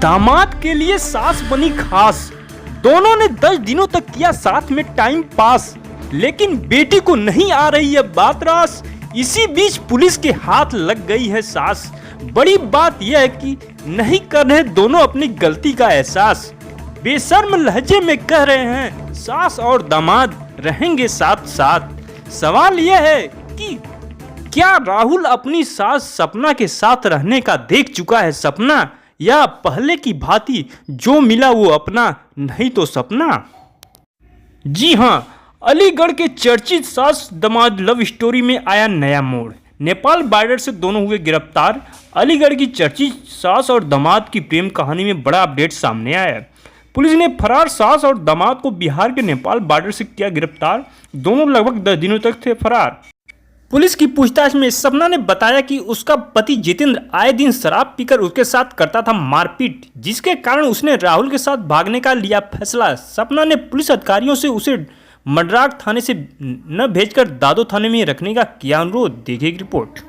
दामाद के लिए सास बनी खास। दोनों ने 10 दिनों तक किया साथ में टाइम पास, लेकिन बेटी को नहीं आ रही है बात रास। इसी बीच पुलिस के हाथ लग गई है सास। बड़ी बात यह है कि नहीं कर रहे दोनों अपनी गलती का एहसास। बेशर्म लहजे में कह रहे हैं सास और दामाद रहेंगे साथ साथ। सवाल यह है कि क्या राहुल अपनी सास सपना के साथ रहने का देख चुका है सपना, या पहले की भांति जो मिला वो अपना नहीं तो सपना। जी हाँ, अलीगढ़ के चर्चित सास दामाद लव स्टोरी में आया नया मोड़। नेपाल बॉर्डर से दोनों हुए गिरफ्तार। अलीगढ़ की चर्चित सास और दामाद की प्रेम कहानी में बड़ा अपडेट सामने आया है। पुलिस ने फरार सास और दामाद को बिहार के नेपाल बॉर्डर से किया गिरफ्तार। दोनों लगभग 10 दिनों तक थे फरार। पुलिस की पूछताछ में सपना ने बताया कि उसका पति जितेंद्र आए दिन शराब पीकर उसके साथ करता था मारपीट, जिसके कारण उसने राहुल के साथ भागने का लिया फैसला। सपना ने पुलिस अधिकारियों से उसे मडराग थाने से न भेजकर दादो थाने में रखने का किया अनुरोध। देखिए रिपोर्ट।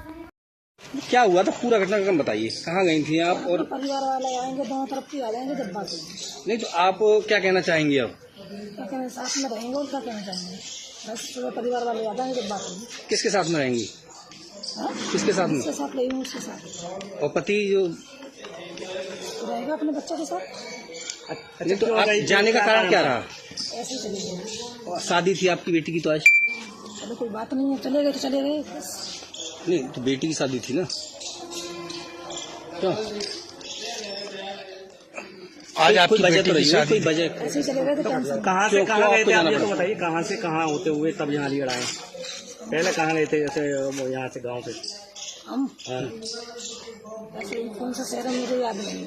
क्या हुआ था, पूरा घटनाक्रम बताइए। कहाँ गई थी आप? और परिवार वाले आएंगे, दोनों तरफ की आ जाएंगे जब बात होगी। नहीं तो आप क्या कहना चाहेंगे अब? क्या कहना, साथ में रहेंगे और क्या कहना चाहेंगे। बस सुबह परिवार वाले आ जाएंगे जब बात होगी। किसके साथ में रहेंगी? किसके साथ में? उसके साथ रहेंगे, उसके साथ। और पति जो रहेगा अपने बच्चे के साथ। नहीं तो आप जाने का कारण क्या रहा? ऐसे ही चले गए। शादी थी आपकी बेटी की तो आज? चलो कोई बात नहीं है, चले गए तो चले गए बस। नहीं तो बेटी की शादी थी ना, क्यों? आज आपकी वजह तो रही है, कोई वजह? ऐसे ही चले गए तो कैंसिल। कहाँ से कहाँ गए थे आप ये तो बताइए। कहाँ से कहाँ होते हुए तब यहाँ अलीगढ़ आए? पहले कहाँ गए थे, जैसे यहाँ से गांव से? हम हाँ। ऐसे कौन सा शहर है मुझे याद नहीं है।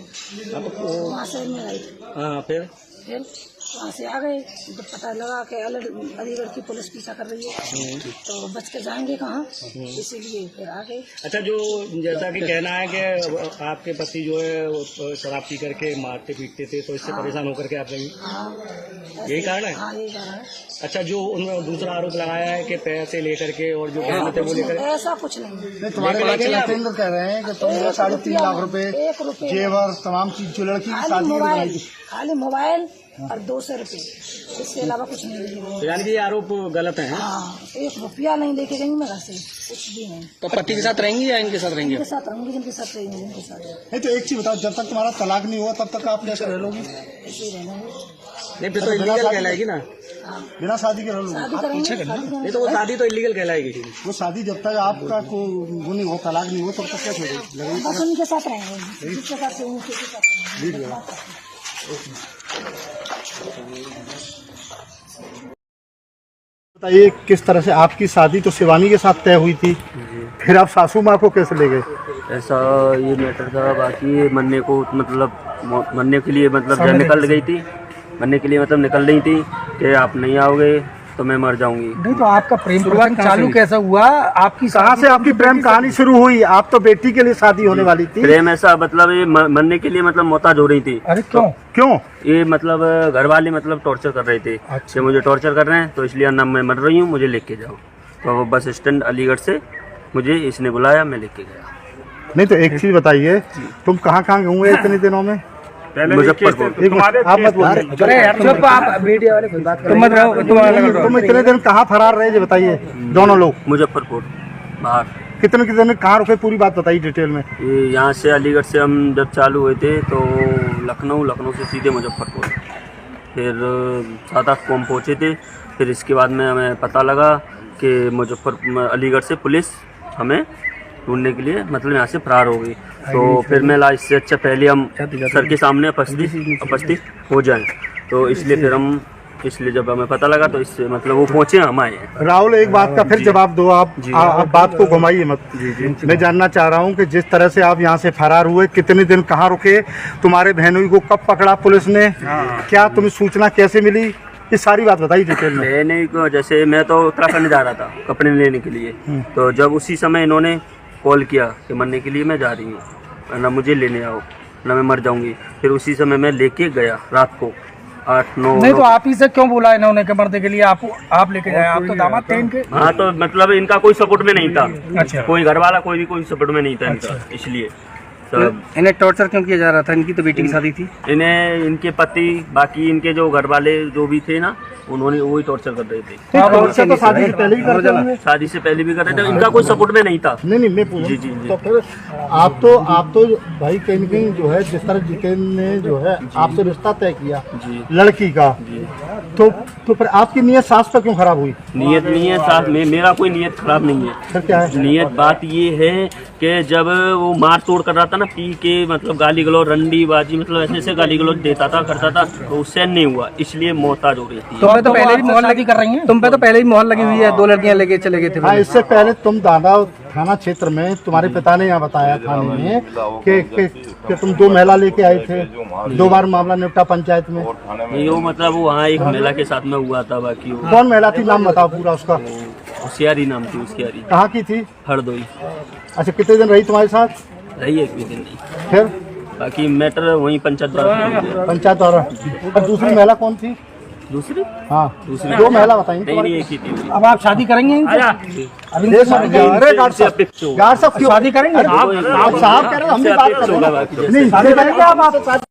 वहाँ से में गए थे। हाँ, फिर वहाँ से आ गए। जब पता लगा कि अलीगढ़ की पुलिस पीछा कर रही है तो बच के जाएंगे कहाँ, इसीलिए फिर आ गए। अच्छा, जो जैसा कि कहना है कि आपके पति जो है वो शराब पी करके मारते पीटते थे, तो इससे परेशान होकर के आप गई? हाँ, यही कारण है? हाँ, यही कारण है। अच्छा, जो उन्होंने दूसरा आरोप लगाया है कि पैसे लेकर के और जो गहने थे वो लेकर, ऐसा कुछ नहीं। तुम्हारे लड़के जितेंद्र कह रहे हैं कि तुम 3.5 लाख रुपए जेवर तमाम चीज जो लड़की की शादी खाली मोबाइल और 200 रुपए, इसके अलावा कुछ नहीं लेके। यानी कि ये आरोप गलत है? हाँ, 1 रुपया नहीं लेके गई मैं घर से, कुछ भी नहीं। तो पति के साथ रहेंगी या इनके साथ रहेंगे? इनके साथ रहूंगी, जिनके साथ रहेंगे जिनके साथ। नहीं तो एक चीज बताओ, जब तक तुम्हारा तलाक नहीं हुआ तब तक आप कैसे रह लोगी? ऐसे ही रहना है। नहीं, फिर तो इलीगल कहलाएगी ना। बिना शादी के रह लोगी? शादी करेंगे, नहीं तो वो शादी तो इलीगल कहलाएगी। वो शादी जब तक आपका वो नहीं हो, तलाक नहीं हो, तब तक क्या छोड़ेगी? बस उनके साथ रहेंगे, जिसके साथ रहेंगे उसी के साथ रहेंगे। बताइए किस तरह से आपकी शादी तो शिवानी के साथ तय हुई थी, फिर आप सासू माँ को कैसे ले गए? ऐसा ये मैटर था। बाकी मरने को मतलब मरने के लिए मतलब जब निकल गई थी, मरने के लिए मतलब निकल रही थी कि आप नहीं आओगे तो मैं मर जाऊंगी। नहीं तो आपका प्रेम प्रसंग चालू कैसा हुआ? आपकी कहाँ से आपकी प्रेम कहानी शुरू हुई? आप तो बेटी के लिए शादी होने वाली थी। प्रेम ऐसा मतलब ये मरने के लिए मतलब मोहताज हो रही थी। अरे क्यों? क्यों? ये मतलब घर वाले मतलब टॉर्चर कर रहे थे। अच्छा। मुझे टॉर्चर कर रहे हैं तो इसलिए ना मैं मर रही हूँ, मुझे लेके जाओ। तो बस स्टैंड अलीगढ़ से मुझे इसने बुलाया, मैं लेके गया। नहीं तो एक चीज बताइए, तुम कहाँ कहाँ घूमे इतने दिनों में? मुजफ्फरपुर। आप मत बोलिए। अरे यार चुप, आप मीडिया वाले कोई बात तुम मत रहो। तुम इतने दिन कहाँ फरार रहे, बताइए दोनों लोग? मुजफ्फरपुर बाहर। कितने दिन कहाँ रुके, पूरी बात बताइए डिटेल में। ये यहाँ से अलीगढ़ से हम जब चालू हुए थे तो लखनऊ से सीधे मुजफ्फरपुर, फिर 7-8 को हम पहुँचे थे। फिर इसके बाद में हमें पता लगा कि अलीगढ़ से पुलिस हमें ढूंढने के लिए मतलब यहाँ से फरार हो गई। तो फिर मैं इससे अच्छा पहले हम सर के सामने उपस्थित हो जाएं, तो इसलिए फिर हम जब हमें पता लगा तो इससे मतलब वो पहुँचे, हम आए हैं। राहुल, एक बात का फिर जवाब दो आप बात को घुमाइए मत। मैं जानना चाह रहा हूँ कि जिस तरह से आप यहाँ से फरार हुए, कितने दिन कहाँ रुके, तुम्हारे बहनोई को कब पकड़ा पुलिस ने, क्या तुम्हें सूचना कैसे मिली, ये सारी बात बताइए डिटेल में। बहनोई को जैसे मैं तो उत्तराखंड जा रहा था कपड़े लेने के लिए, तो जब उसी समय इन्होंने कॉल किया कि मरने के लिए मैं जा रही हूँ, ना मुझे लेने आओ, ना मैं मर जाऊंगी। फिर उसी समय मैं लेके गया रात को 8-9। नहीं तो आप ही से क्यों बोला इन्होंने कि मरने के लिए आप लेके जाए? आप तो दामाद थे इनके। हाँ, तो मतलब इनका कोई सपोर्ट में नहीं था। अच्छा। कोई घर वाला कोई सपोर्ट में नहीं था इनका, इसलिए सब। इन्हें टॉर्चर क्यों किया जा रहा था? इनकी तो बेटी की शादी थी। इन्हें इनके पति बाकी इनके जो घर वाले जो भी थे ना, उन्होंने वही टॉर्चर कर रहे थे। टॉर्चर तो शादी से पहले भी करते होंगे। शादी से पहले भी कर रहे थे, इनका कोई सपोर्ट में नहीं था। नहीं मैं पूछ जी, जी, जी। तो फिर आप तो भाई कहीं न कहीं जो है, जिस तरह जितेंद्र ने जो है आपसे रिश्ता तय किया जी। लड़की का, तो फिर आपकी नीयत सास पर क्यों खराब हुई? नियत नहीं है साथ में, मेरा कोई नियत खराब नहीं है। फिर क्या है? नियत बात ये है कि जब वो मार तोड़ कर रहा था ना, पी के मतलब गाली गलौज, रंडी बाजी, मतलब ऐसे ऐसे गाली गलौज देता था, करता था, तो उससे नहीं हुआ, इसलिए मोहताज हो रही थी। तुम पे तो पहले भी मोहर लगी कर रही है। तुम पे तो पहले भी मोहर लगी हुई है, 2 लड़कियां लेके चले गए थे। हाँ, इससे पहले तुम दादा थाना क्षेत्र में, तुम्हारे पिता ने यहाँ बताया थाने में कि तुम 2 महिला लेके आए थे, 2 बार मामला निपटा पंचायत में। नहीं, वो मतलब वो वहाँ एक महिला के साथ में हुआ था, बाकी वो कौन महिला थी, नाम बताओ पूरा उसका। होशियारी नाम थी उसकी। यारी कहाँ की थी? हरदोई अच्छा, कितने दिन रही तुम्हारे साथ? रही, एक भी दिन नहीं। फिर बाकी मैटर वहीं पंचायत द्वारा। पंचायत और दूसरी महिला कौन थी? दूसरी हाँ, दूसरी 2 महिला बताइए। नहीं, एक ही थी। अब आप शादी करेंगे इनसे? अरे डॉक्टर साहब, शादी करेंगे? आप साहब कह रहे हो, हम भी बात कर रहे हैं। नहीं, शादी करेंगे आप?